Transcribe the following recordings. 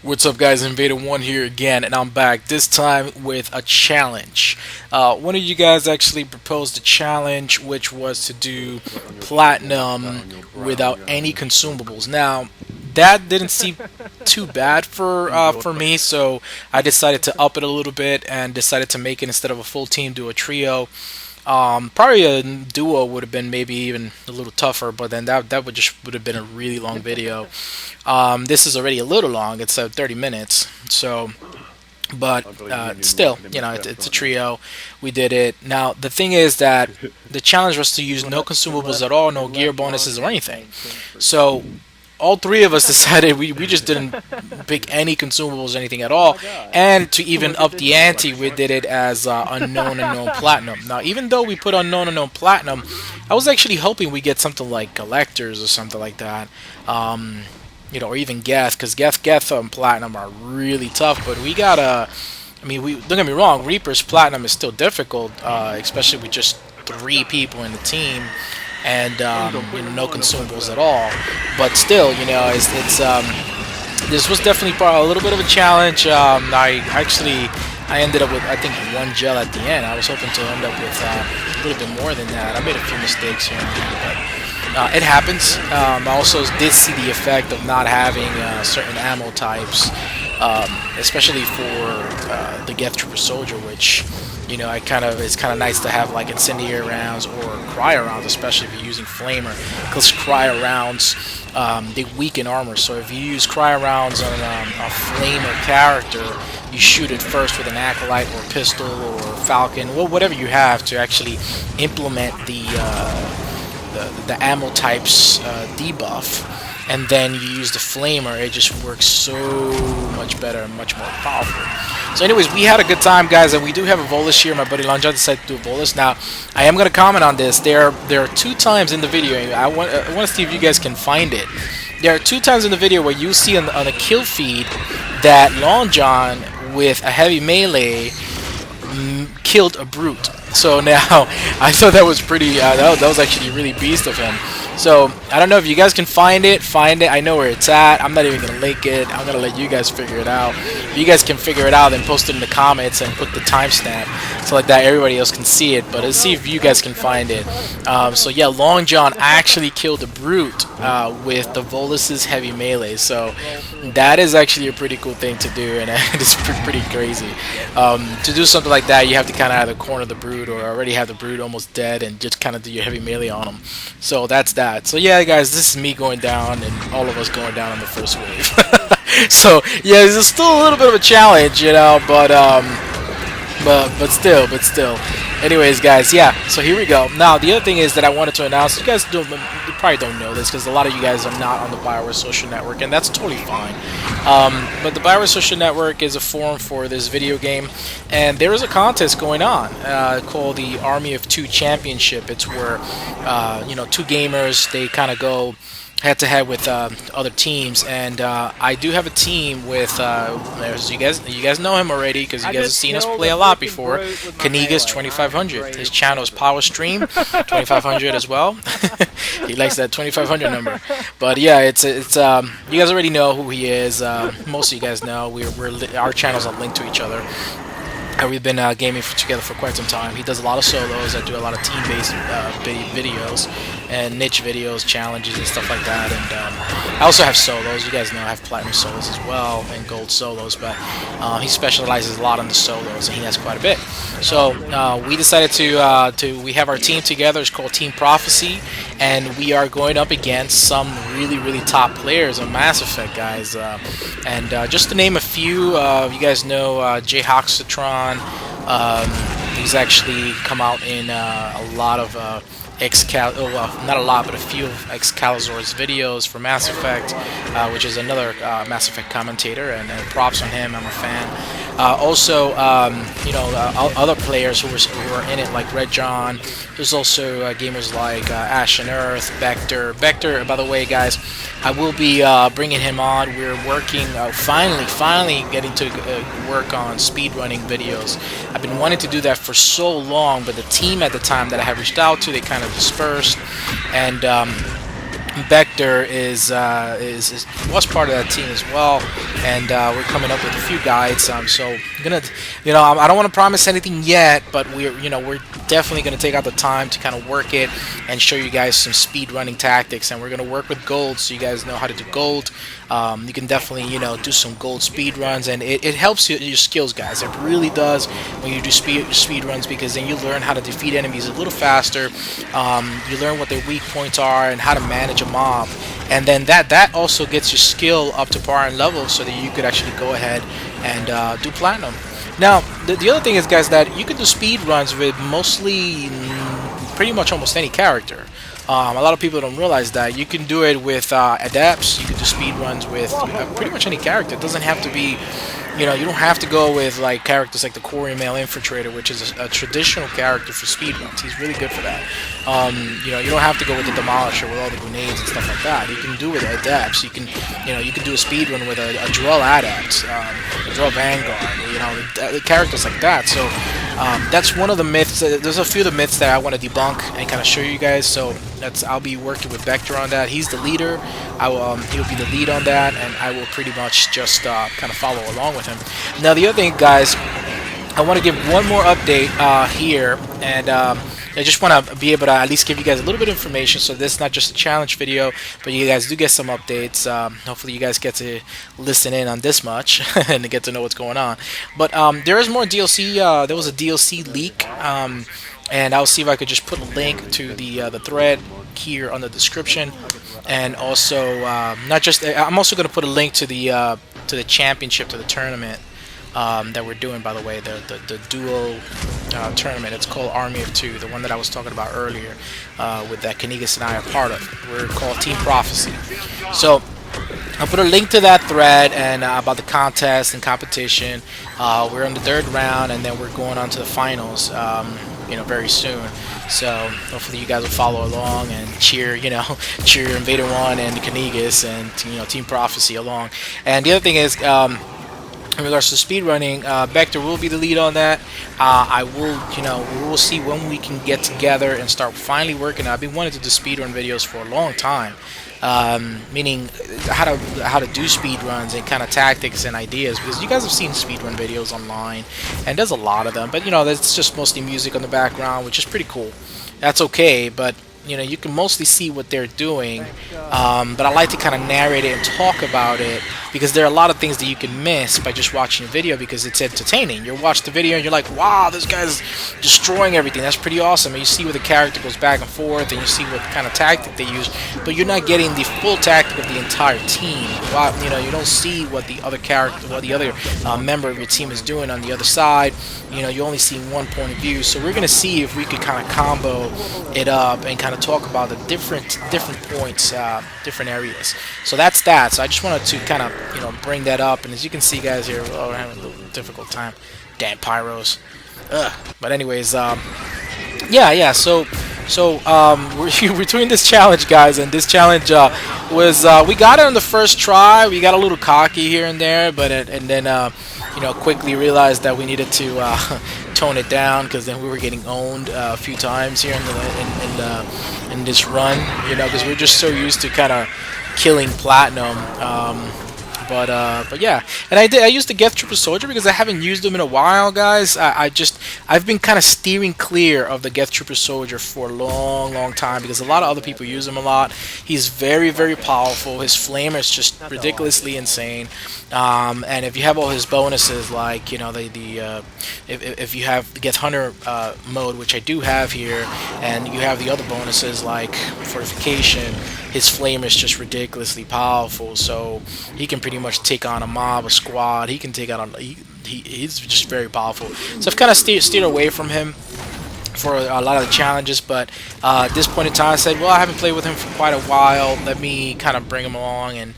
What's up, guys? Invader1 here again, and I'm back, this time with a challenge. One of you guys actually proposed a challenge, which was to do platinum without any consumables. Now, that didn't seem too bad for me, so I decided to up it a little bit and decided to make it, instead of a full team, do a trio. Probably a duo would have been maybe even a little tougher, but then that would have been a really long video. This is already a little long; it's 30 minutes. So, but still, it's a trio. We did it. Now the thing is that the challenge was to use no consumables at all, no gear bonuses or anything. So all three of us decided we just didn't pick any consumables, anything at all, and to even up the ante, we did it as unknown and known platinum. Now, even though we put unknown and known platinum, I was actually hoping we get something like collectors or something like that, or even Geth, because Geth and platinum are really tough. But we gotta, don't get me wrong, Reaper's platinum is still difficult, especially with just 3 people in the team and no consumables at all. But still, it's this was definitely a little bit of a challenge. I ended up with, I think, 1 gel at the end. I was hoping to end up with a little bit more than that. I made a few mistakes here and there, but it happens. I also did see the effect of not having certain ammo types, especially for the Geth Trooper Soldier, which it's kind of nice to have like incendiary rounds or cryo rounds, especially if you're using flamer, because cryo rounds they weaken armor. So if you use cryo rounds on a flamer character, you shoot it first with an Acolyte or pistol or Falcon, well, whatever you have to actually implement the ammo types debuff, and then you use the flamer. It just works so much better and much more powerful. So anyways, we had a good time, guys, and we do have a Volus here. My buddy Long John decided to do a Volus. Now, I am going to comment on this. There are 2 times in the video, I want to see if you guys can find it. There are 2 times in the video where you see on a kill feed that Long John, with a heavy melee, killed a brute. So now, I thought that was pretty, that was actually really beast of him. So, I don't know if you guys can find it. I know where it's at. I'm not even going to link it. I'm going to let you guys figure it out. If you guys can figure it out, then post it in the comments and put the timestamp so like that everybody else can see it. But let's see if you guys can find it. So yeah, Long John actually killed a brute with the Volus's heavy melee. So that is actually a pretty cool thing to do, and it's pretty crazy. To do something like that, you have to kind of either corner the brute or already have the brute almost dead and just kind of do your heavy melee on him. So that's that. So yeah, guys, this is me going down and all of us going down on the first wave. So yeah, it's still a little bit of a challenge, but still. Anyways, guys, yeah, so here we go. Now, the other thing is that I wanted to announce, you probably don't know this because a lot of you guys are not on the Bioware social network, and that's totally fine. But the Bioware social network is a forum for this video game, and there is a contest going on called the Army of 2 Championship. It's where, 2 gamers, they kind of go head-to-head with other teams, and I do have a team with you guys know him already because you guys have seen us play a lot before. Kanigas 2500. His channel is Power Stream 2500 as well. He likes that 2500 number. But yeah, it's you guys already know who he is. Most of you guys know. Our channels are linked to each other. We've been gaming together for quite some time. He does a lot of solos. I do a lot of team-based videos and niche videos, challenges, and stuff like that. And I also have solos. You guys know I have platinum solos as well and gold solos, but he specializes a lot on the solos, and he has quite a bit. So we decided we have our team together. It's called Team Prophecy, and we are going up against some really top players on Mass Effect, guys. And just to name a few, you guys know Jayhoxatron. He's actually come out in a lot of not a lot, but a few of Excalibur's videos for Mass Effect, which is another Mass Effect commentator, and props on him. I'm a fan. Also, other players who were in it, like Red John. There's also gamers like Ash and Earth, Vector. Vector, by the way, guys, I will be bringing him on. We're working, finally getting to work on speedrunning videos. I've been wanting to do that for so long, but the team at the time that I had reached out to, they kind of dispersed, and Vector was part of that team as well, and we're coming up with a few guides. So I'm gonna, I don't want to promise anything yet, but we're definitely gonna take out the time to kind of work it and show you guys some speed running tactics. And we're gonna work with gold, so you guys know how to do gold. You can definitely do some gold speed runs, and it helps your skills, guys. It really does when you do speed runs, because then you learn how to defeat enemies a little faster. You learn what their weak points are and how to manage a mob, and then that also gets your skill up to par and level, so that you could actually go ahead and do platinum. Now, the other thing is, guys, that you can do speed runs with mostly pretty much almost any character. A lot of people don't realize that you can do it with adepts. You can do speed runs with pretty much any character. It doesn't have to be, you don't have to go with like characters like the Quarry Male Infiltrator, which is a traditional character for speed runs. He's really good for that. You don't have to go with the Demolisher with all the grenades and stuff like that. You can do it with adepts. You can do a speed run with a Drell adept, a Drell Vanguard. The characters like that. So that's one of the myths. There's a few of the myths that I want to debunk and kind of show you guys. So I'll be working with Vector on that. He's the leader. He'll be the lead on that, and I will pretty much just kind of follow along with him. Now, the other thing, guys, I want to give one more update here, and I just want to be able to at least give you guys a little bit of information. So this is not just a challenge video, but you guys do get some updates. Hopefully you guys get to listen in on this much and to get to know what's going on. But there is more DLC. There was a DLC leak, and I'll see if I could just put a link to the thread here on the description. And also, I'm also going to put a link to the championship, to the tournament that we're doing, by the way, the duo tournament. It's called Army of Two, the one that I was talking about earlier, with that Kanigas and I are part of. We're called Team Prophecy. So I'll put a link to that thread and about the contest and competition. We're in the third round, and then we're going on to the finals very soon. So hopefully you guys will follow along and cheer Invader 1 and Kanigas and Team Prophecy along. And the other thing is, in regards to speedrunning, Vector will be the lead on that. I will, we will see when we can get together and start finally working. I've been wanting to do speedrun videos for a long time, meaning how to do speedruns and kind of tactics and ideas, because you guys have seen speedrun videos online, and there's a lot of them. But that's just mostly music on the background, which is pretty cool. That's okay, but you can mostly see what they're doing, but I like to kind of narrate it and talk about it, because there are a lot of things that you can miss by just watching a video, because it's entertaining. You watch the video and you're like, wow, this guy's destroying everything, that's pretty awesome, and you see where the character goes back and forth, and you see what kind of tactic they use, but you're not getting the full tactic of the entire team. You don't see what the other member of your team is doing on the other side. You only see one point of view. So we're gonna see if we could kind of combo it up and kind of talk about the different points, different areas. So that's that. So I just wanted to kind of bring that up. And as you can see, guys, here, we're having a little difficult time. Damn pyros. Ugh. But anyways, yeah. So we're doing this challenge, guys, and this challenge was we got it on the first try. We got a little cocky here and there, but and then quickly realized that we needed to tone it down, because then we were getting owned a few times here in this run, because we're just so used to kind of killing platinum. But yeah, and I used the Geth Trooper Soldier because I haven't used them in a while, guys. I've been kind of steering clear of the Geth Trooper Soldier for a long time, because a lot of other people use him a lot. He's very powerful. His flamer is just ridiculously insane. And if you have all his bonuses, like if you have the Geth Hunter mode, which I do have here, and you have the other bonuses like fortification, his flame is just ridiculously powerful. So he can pretty much take on a mob, a squad. He can take out he's just very powerful. So I've kind of steered away from him for a lot of the challenges, but at this point in time I said, well, I haven't played with him for quite a while, let me kind of bring him along and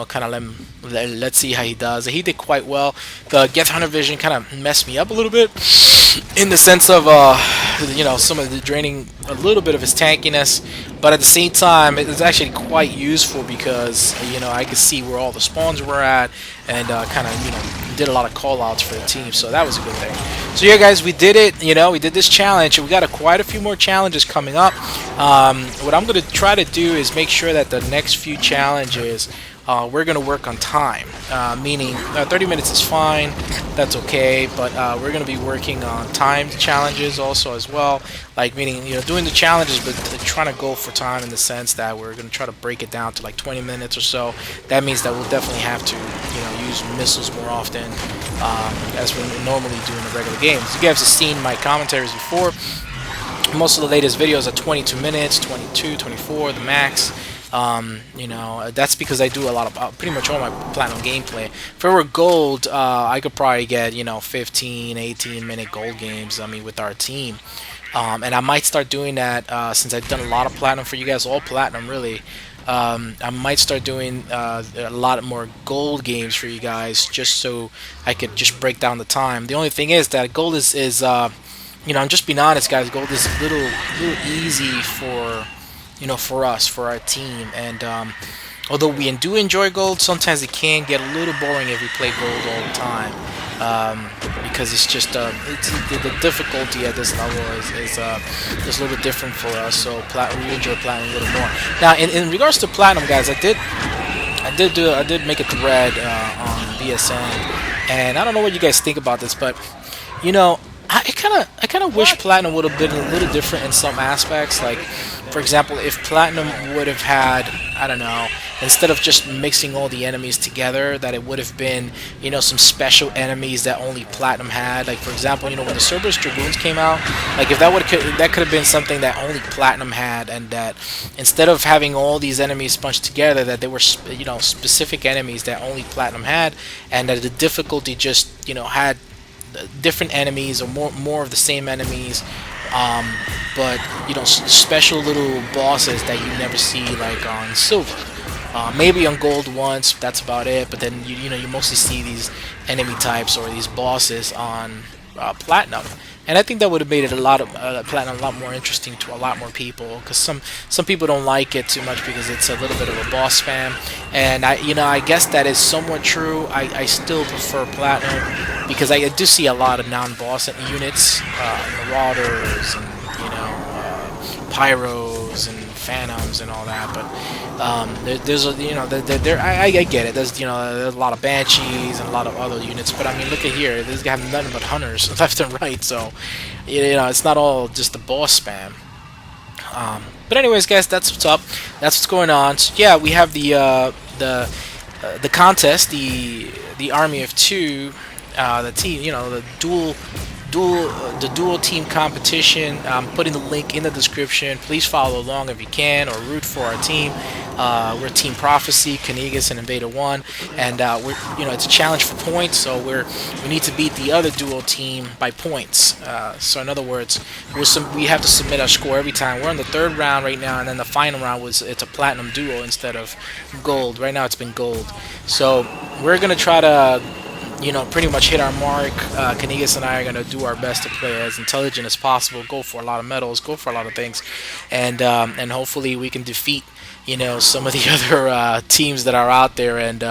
kind of let him Let's see how he does. He did quite well. The Geth Hunter vision kind of messed me up a little bit, in the sense of some of the draining a little bit of his tankiness, but at the same time it was actually quite useful because I could see where all the spawns were at, and kind of did a lot of call outs for the team, so that was a good thing. So yeah guys, we did it. We did this challenge. We got quite a few more challenges coming up. What I'm going to try to do is make sure that the next few challenges we're going to work on time, meaning 30 minutes is fine, that's okay, but we're going to be working on timed challenges also as well, like meaning doing the challenges but trying to go for time in the sense that we're going to try to break it down to like 20 minutes or so. That means that we'll definitely have to use missiles more often, as we normally do in the regular games. You guys have seen my commentaries before. Most of the latest videos are 22 minutes, 22, 24, the max. That's because I do a lot of pretty much all my platinum gameplay. If it were gold, I could probably get 15, 18-minute gold games. I mean, with our team, and I might start doing that since I've done a lot of platinum for you guys, all platinum really. I might start doing a lot more gold games for you guys, just so I could just break down the time. The only thing is that gold is I'm just being honest, guys. Gold is a little easy for for us, for our team, and although we do enjoy gold, sometimes it can get a little boring if we play gold all the time, because it's just the difficulty at this level is just a little different for us. So we enjoy platinum a little more. Now, in regards to platinum, guys, I did make a thread on BSN, and I don't know what you guys think about this, but I kind of wish platinum would have been a little different in some aspects. Like, for example, if platinum would have had, I don't know, instead of just mixing all the enemies together, that it would have been, some special enemies that only platinum had. Like, for example, when the Cerberus Dragoons came out, like if that could have been something that only platinum had, and that instead of having all these enemies bunched together, that they were specific enemies that only platinum had, and that the difficulty just had different enemies or more of the same enemies, but special little bosses that you never see like on silver. Maybe on gold once, that's about it, but then you mostly see these enemy types or these bosses on platinum. And I think that would have made it platinum a lot more interesting to a lot more people, because some people don't like it too much because it's a little bit of a boss spam, and I guess that is somewhat true. I still prefer platinum because I do see a lot of non-boss units, marauders and pyros and phantoms and all that, but there's I get it. There's there's a lot of banshees and a lot of other units, but I mean, look at here. This guy have nothing but hunters left and right, so it's not all just the boss spam. But anyways, guys, that's what's up. That's what's going on. So yeah, we have the contest, the army of two, the team, the dual team competition. I'm putting the link in the description. Please follow along if you can, or root for our team. We're Team Prophecy, Kanigas, and Invader 1, and it's a challenge for points, so we need to beat the other dual team by points. So in other words, we have to submit our score every time. We're on the third round right now, and then the final round it's a platinum duo instead of gold. Right now it's been gold, so we're gonna try to pretty much hit our mark. Kanigas and I are going to do our best to play as intelligent as possible, go for a lot of medals, go for a lot of things, and hopefully we can defeat some of the other teams that are out there, and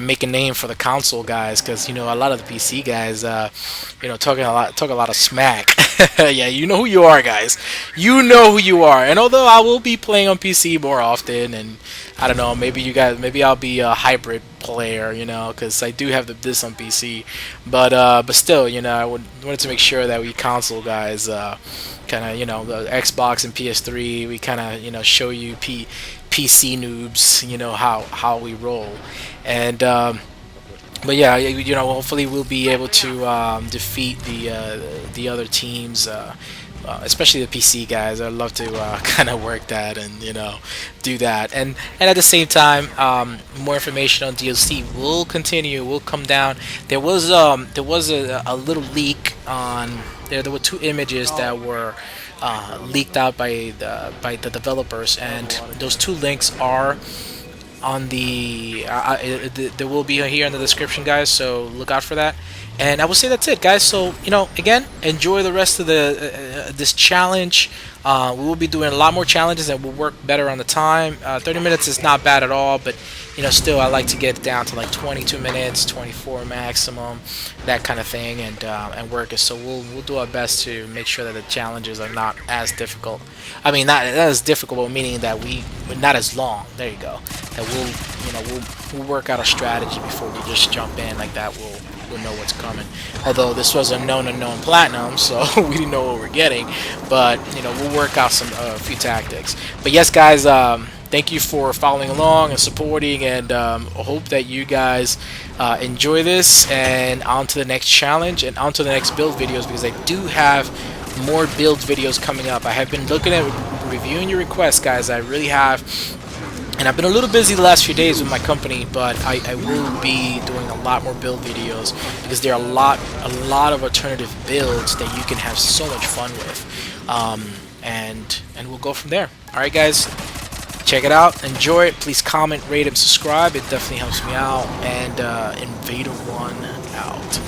make a name for the console guys, because a lot of the PC guys talk a lot of smack. Yeah, you know who you are, guys. You know who you are. And although I will be playing on PC more often, and I don't know, maybe I'll be a hybrid player, because I do have this on PC, but still, I wanted to make sure that we console guys kind of, the Xbox and PS3, we kind of, show you PC noobs, how we roll, and but yeah, hopefully we'll be able to defeat the other teams, especially the PC guys. I'd love to kind of work that and do that, and at the same time, more information on DLC will continue, will come down. There was a little leak on there. There were two images that were leaked out by the developers, and those two links are on there will be here in the description, guys, so look out for that. And I will say that's it, guys. So, again, enjoy the rest of the this challenge. We will be doing a lot more challenges and we'll work better on the time. 30 minutes is not bad at all, but still I like to get it down to like 22 minutes, 24 maximum, that kind of thing, and work it. So we'll do our best to make sure that the challenges are not as difficult. I mean, not as difficult, meaning that we're not as long. There you go. That we'll work out a strategy before we just jump in like that. We'll know what's coming. Although this was a known unknown platinum, so we didn't know what we're getting. But we'll work out a few tactics. But yes, guys, thank you for following along and supporting, and hope that you guys enjoy this. And on to the next challenge and on to the next build videos, because I do have more build videos coming up. I have been looking at reviewing your requests, guys. I really have. And I've been a little busy the last few days with my company, but I will be doing a lot more build videos, because there are a lot of alternative builds that you can have so much fun with, and we'll go from there. All right, guys, check it out, enjoy it. Please comment, rate, and subscribe. It definitely helps me out. And Invader 1 out.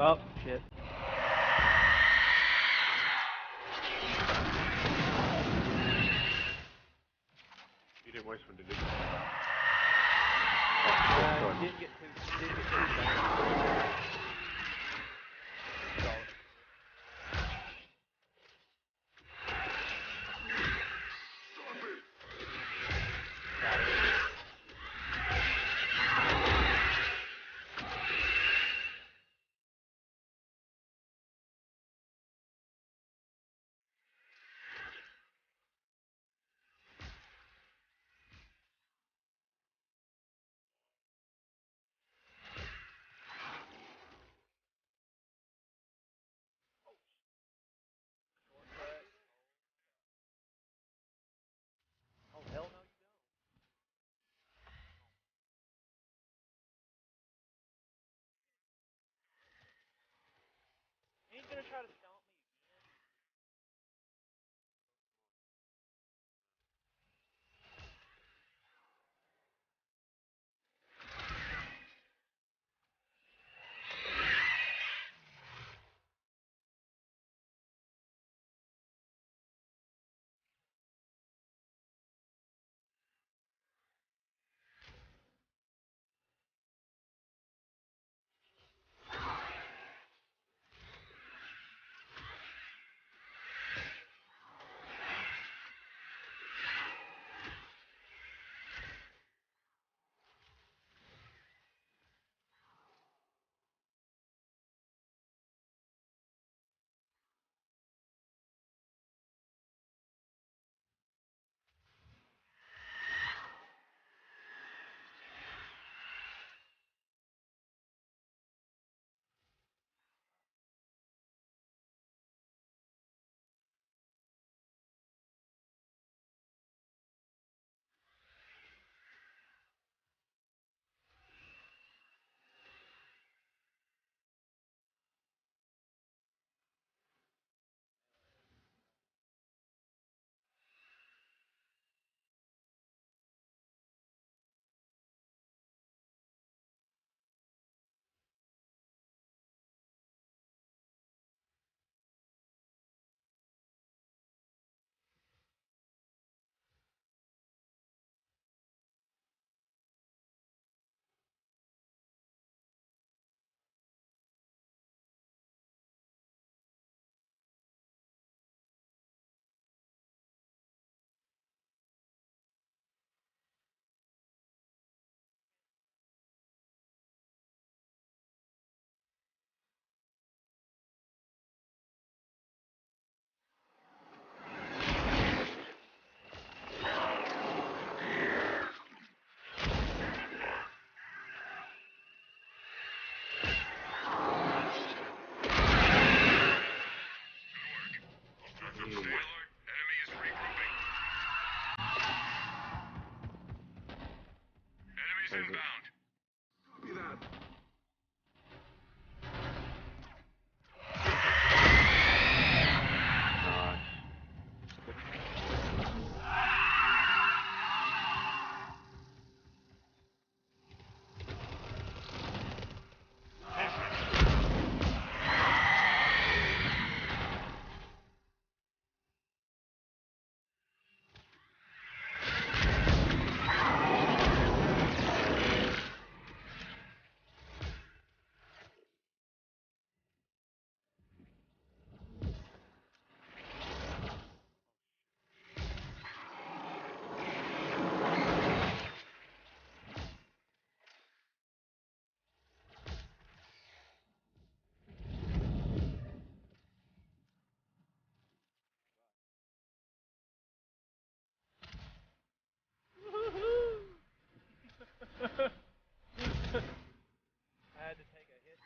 Oh, shit. You didn't waste one, did you? Didn't get two. I had to take a hit.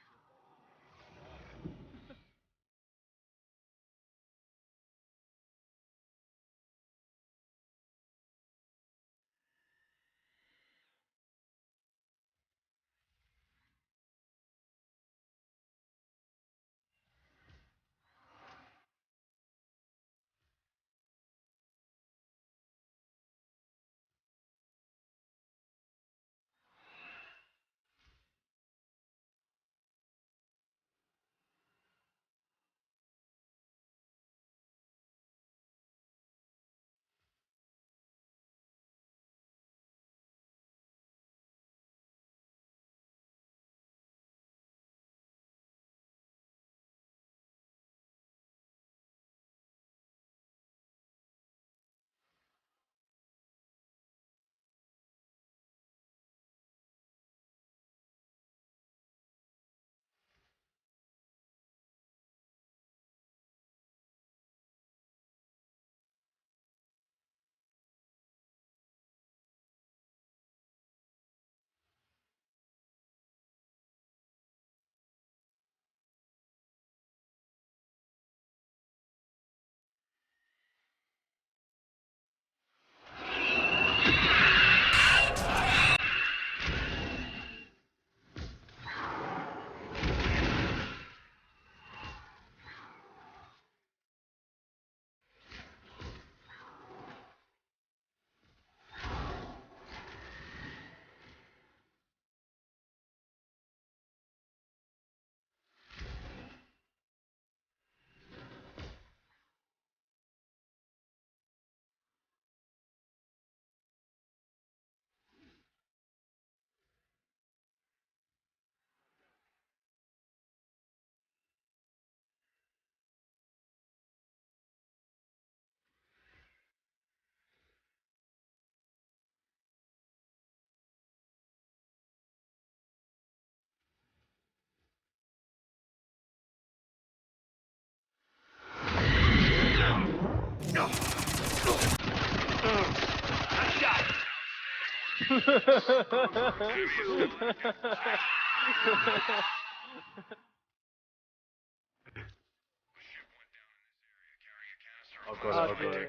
I'll go Oh, to Acolyte. dude.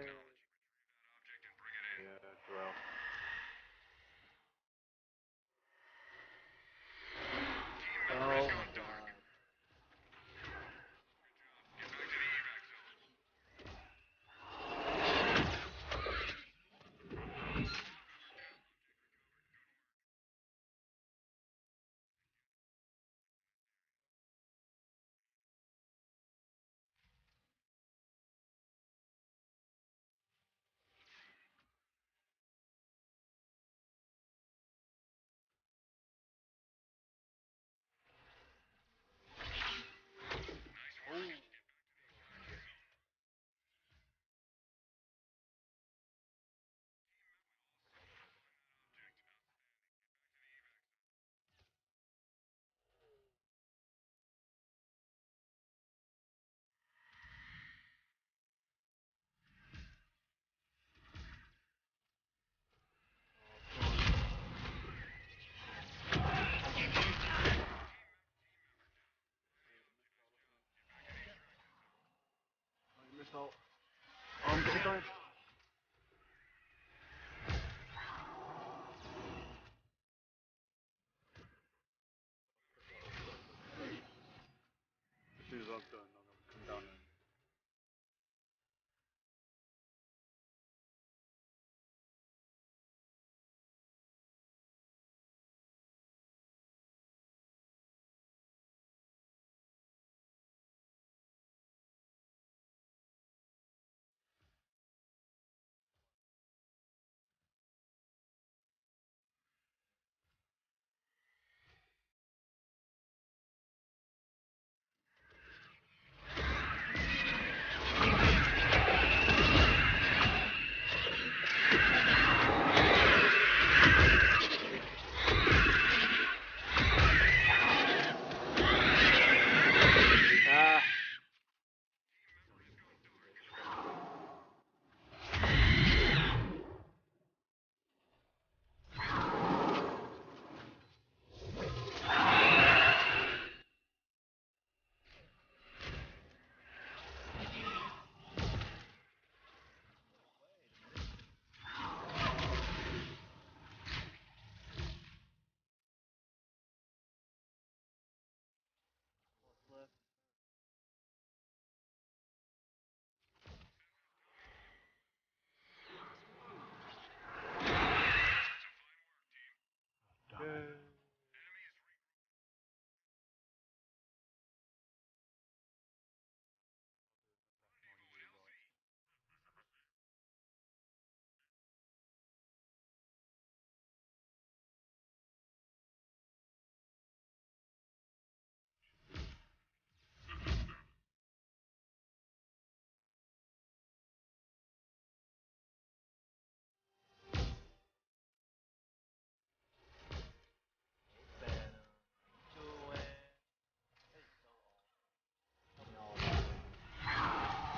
Yeah, Drell. Oh my god. Missile. going. As soon as I'm done, I'm gonna come down and.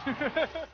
Ah.